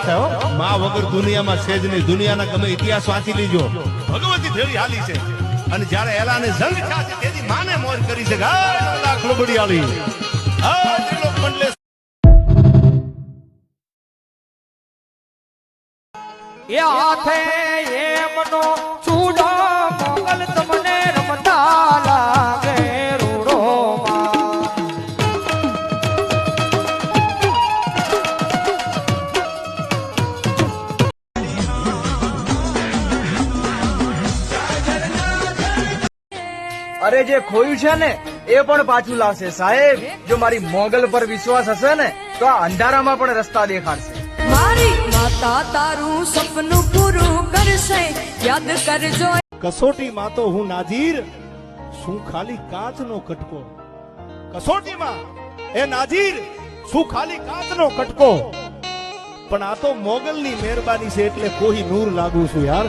થાય હો. માં વગર દુનિયામાં છે જ નહીં. દુનિયાના ગમે ઇતિહાસ વાંચી લીજો, ભગવતી ભેળી હાલી છે. અને જ્યારે એલાને જંગ થયા છે તેથી માને મોજ કરી છે. લાખ લોબડી આલી ત્રિલોક મંડલે એ હાથે એમનો ચૂડો મોગલ તમને રમતા લાગે રૂડોમાં. અરે જે ખોયું છે ને એ પણ પાછું લાવશે સાહેબ. જો મારી મોગલ પર વિશ્વાસ હશે ને તો આ અંધારામાં પણ રસ્તા દેખાડશે. મારી માતા તારું સપનું પૂરું કરશે, યાદ કરજો. કસોટીમાં તો હું નાજીર શું ખાલી કાચનો કટકો. કસોટીમાં એ નાજીર શું ખાલી કાચનો કટકો. પણ આ તો મોગલની મહેરબાની છે એટલે કોઈ નૂર લાગુ છું યાર.